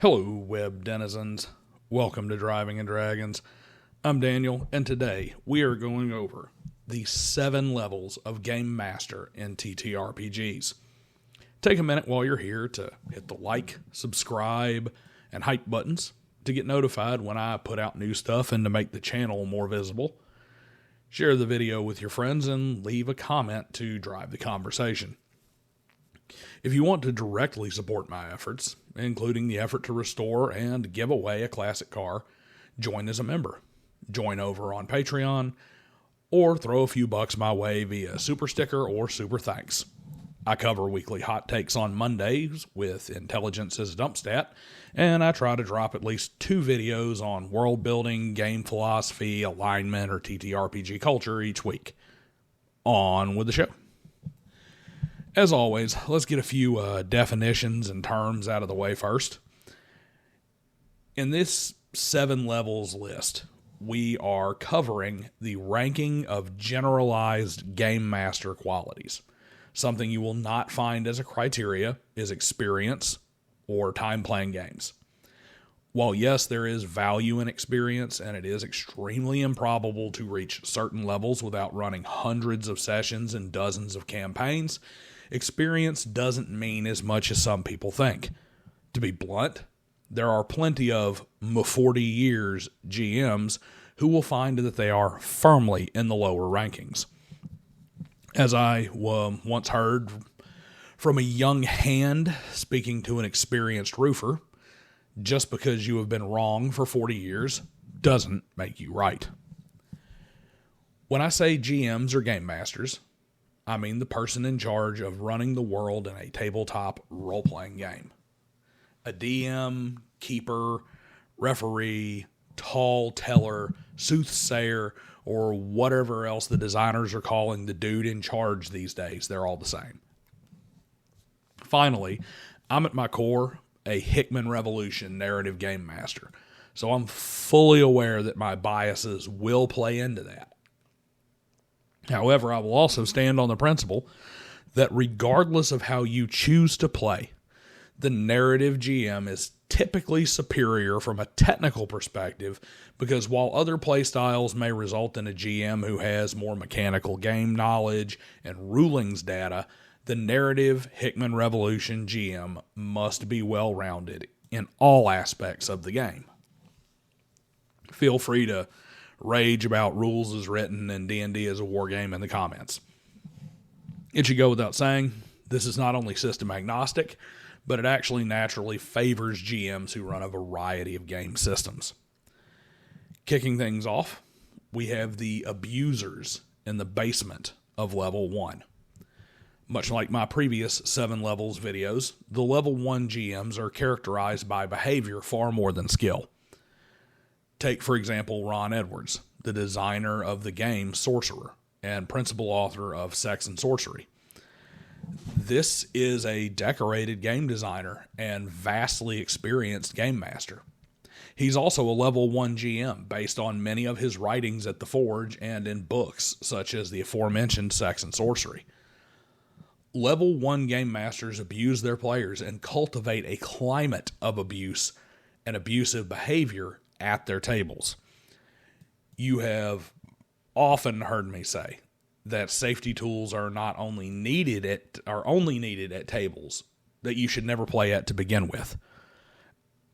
Hello, web denizens. Welcome to Driving and Dragons. I'm Daniel, and today we are going over the 7 levels of Game Master in TTRPGs. Take a minute while you're here to hit the like, subscribe, and hype buttons to get notified when I put out new stuff and to make the channel more visible. Share the video with your friends and leave a comment to drive the conversation. If you want to directly support my efforts, including the effort to restore and give away a classic car, join as a member. Join over on Patreon, or throw a few bucks my way via Super Sticker or Super Thanks. I cover weekly hot takes on Mondays with Intelligence as a Dump Stat, and I try to drop at least 2 videos on world building, game philosophy, alignment, or TTRPG culture each week. On with the show. As always, let's get a few definitions and terms out of the way first. In this 7 levels list, we are covering the ranking of generalized Game Master qualities. Something you will not find as a criteria is experience or time playing games. While yes, there is value in experience, and it is extremely improbable to reach certain levels without running hundreds of sessions and dozens of campaigns, experience doesn't mean as much as some people think. To be blunt, there are plenty of 40 years GMs who will find that they are firmly in the lower rankings. As I once heard from a young hand speaking to an experienced roofer, just because you have been wrong for 40 years doesn't make you right. When I say GMs or Game Masters, I mean the person in charge of running the world in a tabletop role-playing game. A DM, keeper, referee, tall teller, soothsayer, or whatever else the designers are calling the dude in charge these days. They're all the same. Finally, I'm at my core a Hickman Revolution narrative game master, so I'm fully aware that my biases will play into that. However, I will also stand on the principle that regardless of how you choose to play, the narrative GM is typically superior from a technical perspective, because while other playstyles may result in a GM who has more mechanical game knowledge and rulings data, the narrative Hickman Revolution GM must be well-rounded in all aspects of the game. Feel free to rage about rules as written and D&D as a war game in the comments. It should go without saying, this is not only system agnostic, but it actually naturally favors GMs who run a variety of game systems. Kicking things off, we have the abusers in the basement of level 1. Much like my previous 7 levels videos, the level 1 GMs are characterized by behavior far more than skill. Take, for example, Ron Edwards, the designer of the game Sorcerer and principal author of Sex and Sorcery. This is a decorated game designer and vastly experienced game master. He's also a level 1 GM based on many of his writings at the Forge and in books such as the aforementioned Sex and Sorcery. Level 1 game masters abuse their players and cultivate a climate of abuse and abusive behavior at their tables. You have often heard me say that safety tools are only needed at tables that you should never play at to begin with.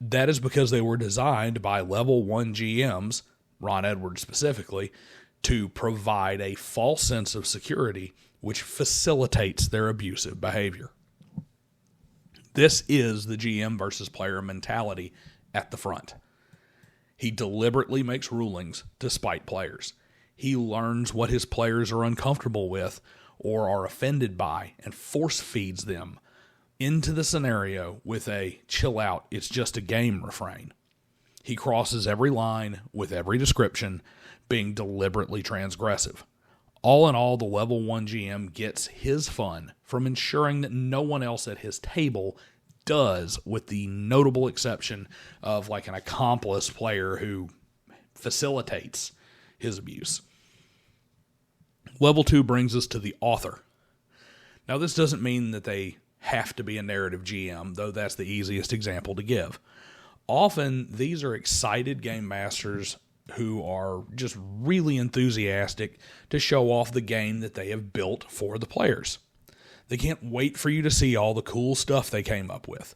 That is because they were designed by level 1 GMs, Ron Edwards specifically, to provide a false sense of security which facilitates their abusive behavior. This is the GM versus player mentality at the front. He deliberately makes rulings to spite players. He learns what his players are uncomfortable with or are offended by and force feeds them into the scenario with a chill out, it's just a game refrain. He crosses every line with every description, being deliberately transgressive. All in all, the level 1 GM gets his fun from ensuring that no one else at his table does, with the notable exception of like an accomplice player who facilitates his abuse. Level 2 brings us to the author. Now, this doesn't mean that they have to be a narrative GM, though that's the easiest example to give. Often, these are excited game masters who are just really enthusiastic to show off the game that they have built for the players. They can't wait for you to see all the cool stuff they came up with.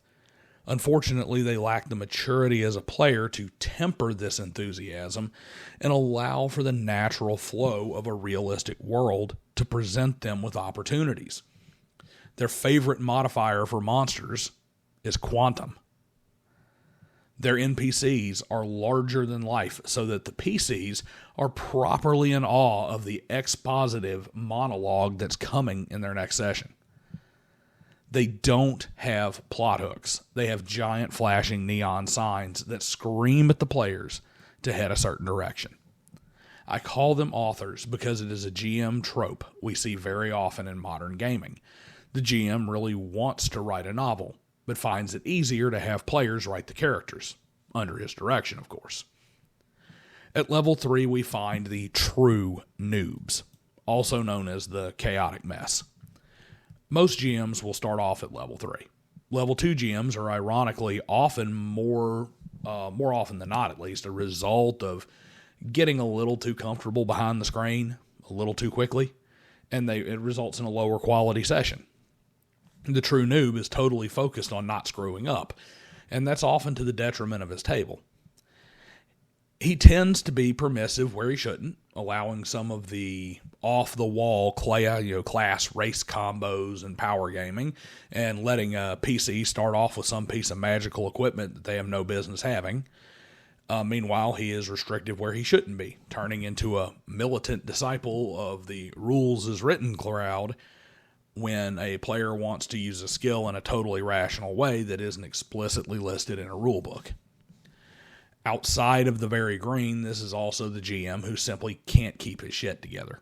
Unfortunately, they lack the maturity as a player to temper this enthusiasm and allow for the natural flow of a realistic world to present them with opportunities. Their favorite modifier for monsters is quantum. Their NPCs are larger than life so that the PCs are properly in awe of the expositive monologue that's coming in their next session. They don't have plot hooks. They have giant flashing neon signs that scream at the players to head a certain direction. I call them authors because it is a GM trope we see very often in modern gaming. The GM really wants to write a novel, but finds it easier to have players write the characters, under his direction, of course. At level 3, we find the true noobs, also known as the chaotic mess. Most GMs will start off at level 3. Level 2 GMs are ironically often more often than not, at least, a result of getting a little too comfortable behind the screen a little too quickly, and it results in a lower quality session. The true noob is totally focused on not screwing up, and that's often to the detriment of his table. He tends to be permissive where he shouldn't, allowing some of the off-the-wall class race combos and power gaming, and letting a PC start off with some piece of magical equipment that they have no business having. Meanwhile, he is restrictive where he shouldn't be, turning into a militant disciple of the rules is written crowd when a player wants to use a skill in a totally rational way that isn't explicitly listed in a rulebook. Outside of the very green, this is also the GM who simply can't keep his shit together.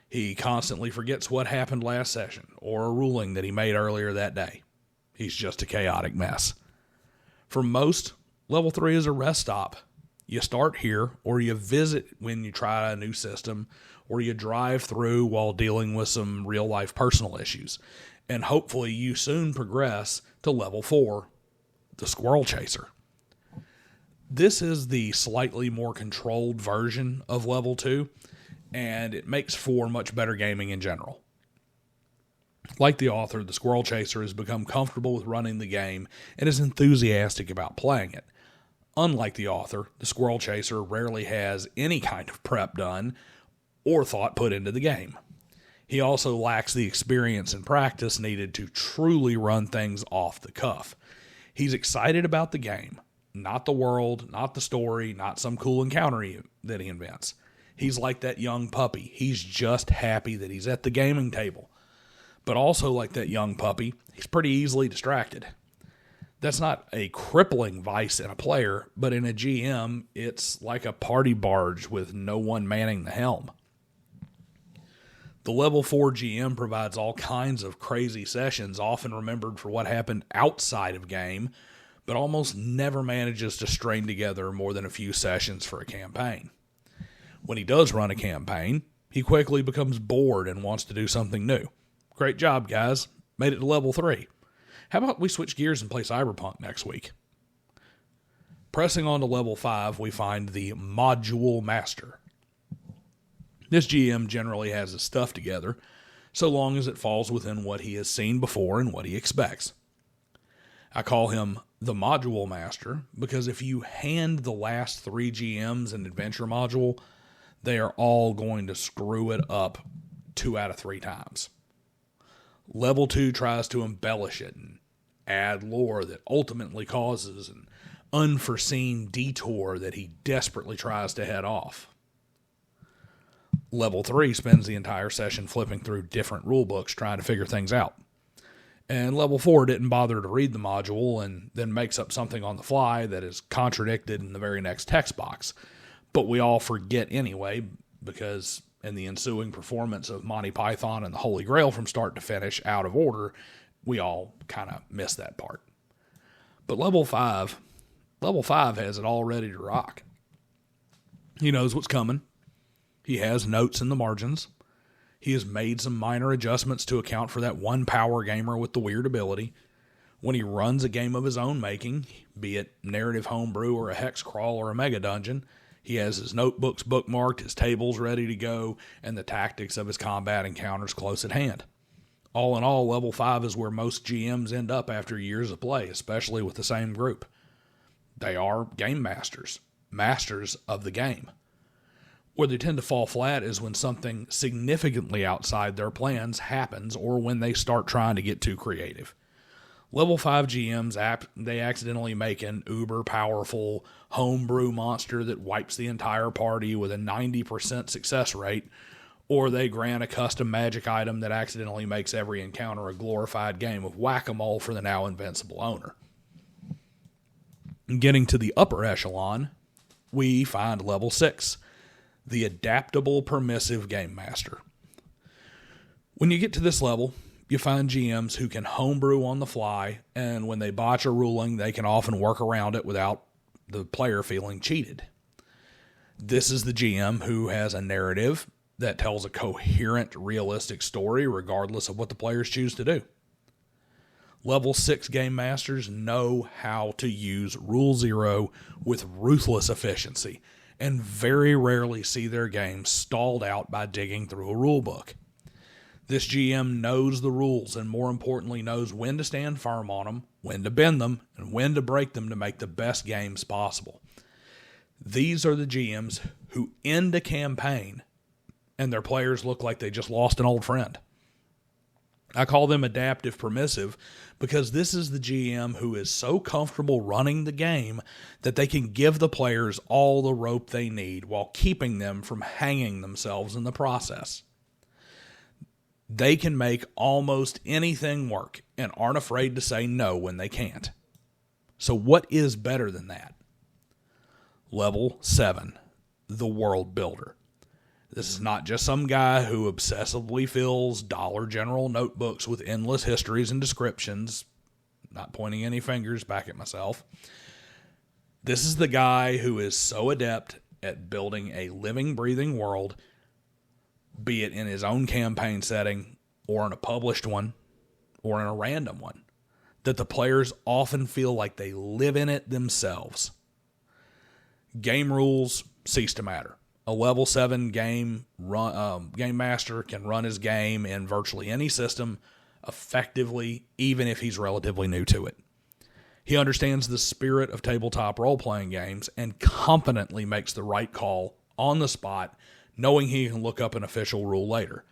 He constantly forgets what happened last session or a ruling that he made earlier that day. He's just a chaotic mess. For most, level 3 is a rest stop. You start here, or you visit when you try a new system, or you drive through while dealing with some real-life personal issues. And hopefully you soon progress to level 4, the Squirrel Chaser. This is the slightly more controlled version of level 2, and it makes for much better gaming in general. Like the author, the Squirrel Chaser has become comfortable with running the game and is enthusiastic about playing it. Unlike the author, the Squirrel Chaser rarely has any kind of prep done or thought put into the game. He also lacks the experience and practice needed to truly run things off the cuff. He's excited about the game, not the world, not the story, not some cool encounter that he invents. He's like that young puppy. He's just happy that he's at the gaming table. But also like that young puppy, he's pretty easily distracted. That's not a crippling vice in a player, but in a GM, it's like a party barge with no one manning the helm. The level 4 GM provides all kinds of crazy sessions, often remembered for what happened outside of game, but almost never manages to string together more than a few sessions for a campaign. When he does run a campaign, he quickly becomes bored and wants to do something new. Great job, guys. Made it to level 3. How about we switch gears and play Cyberpunk next week? Pressing on to level 5, we find the Module Master. This GM generally has his stuff together, so long as it falls within what he has seen before and what he expects. I call him the Module Master because if you hand the last 3 GMs an adventure module, they are all going to screw it up 2 out of 3 times. Level 2 tries to embellish it and add lore that ultimately causes an unforeseen detour that he desperately tries to head off. Level 3 spends the entire session flipping through different rulebooks trying to figure things out. And level 4 didn't bother to read the module and then makes up something on the fly that is contradicted in the very next text box. But we all forget anyway, because in the ensuing performance of Monty Python and the Holy Grail from start to finish out of order, we all kind of miss that part. But level 5 has it all ready to rock. He knows what's coming. He has notes in the margins. He has made some minor adjustments to account for that one power gamer with the weird ability. When he runs a game of his own making, be it narrative homebrew or a hex crawl or a mega dungeon, he has his notebooks bookmarked, his tables ready to go, and the tactics of his combat encounters close at hand. All in all, level 5 is where most GMs end up after years of play, especially with the same group. They are game masters, masters of the game. Where they tend to fall flat is when something significantly outside their plans happens or when they start trying to get too creative. Level 5 GMs, they accidentally make an uber powerful homebrew monster that wipes the entire party with a 90% success rate, or they grant a custom magic item that accidentally makes every encounter a glorified game of whack-a-mole for the now invincible owner. Getting to the upper echelon, we find level 6, the Adaptable Permissive Game Master. When you get to this level, you find GMs who can homebrew on the fly, and when they botch a ruling, they can often work around it without the player feeling cheated. This is the GM who has a narrative that tells a coherent, realistic story regardless of what the players choose to do. Level 6 Game Masters know how to use Rule 0 with ruthless efficiency, and very rarely see their game stalled out by digging through a rule book. This GM knows the rules and, more importantly, knows when to stand firm on them, when to bend them, and when to break them to make the best games possible. These are the GMs who end a campaign and their players look like they just lost an old friend. I call them adaptive permissive because this is the GM who is so comfortable running the game that they can give the players all the rope they need while keeping them from hanging themselves in the process. They can make almost anything work and aren't afraid to say no when they can't. So what is better than that? Level 7, the World Builder. This is not just some guy who obsessively fills Dollar General notebooks with endless histories and descriptions. Not pointing any fingers back at myself. This is the guy who is so adept at building a living, breathing world, be it in his own campaign setting or in a published one or in a random one, that the players often feel like they live in it themselves. Game rules cease to matter. A level 7 game master can run his game in virtually any system effectively, even if he's relatively new to it. He understands the spirit of tabletop role-playing games and confidently makes the right call on the spot, knowing he can look up an official rule later.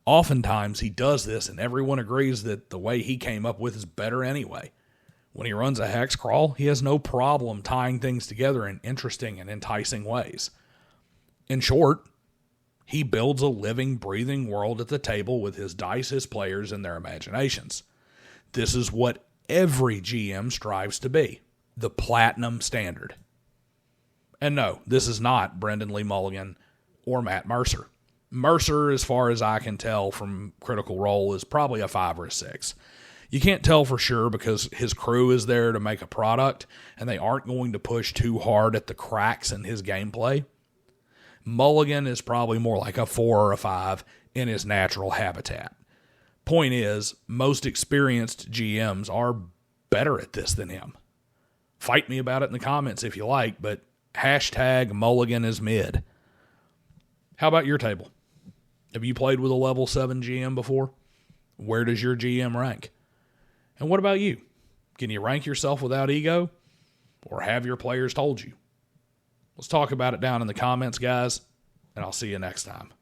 Oftentimes, he does this, and everyone agrees that the way he came up with is better anyway. When he runs a hex crawl, he has no problem tying things together in interesting and enticing ways. In short, he builds a living, breathing world at the table with his dice, his players, and their imaginations. This is what every GM strives to be, the platinum standard. And no, this is not Brendan Lee Mulligan or Matt Mercer. Mercer, as far as I can tell from Critical Role, is probably a 5 or a 6. You can't tell for sure because his crew is there to make a product, and they aren't going to push too hard at the cracks in his gameplay. Mulligan is probably more like a 4 or a 5 in his natural habitat. Point is, most experienced GMs are better at this than him. Fight me about it in the comments if you like, but hashtag Mulligan is mid. How about your table? Have you played with a level 7 GM before? Where does your GM rank? And what about you? Can you rank yourself without ego? Or have your players told you? Let's talk about it down in the comments, guys, and I'll see you next time.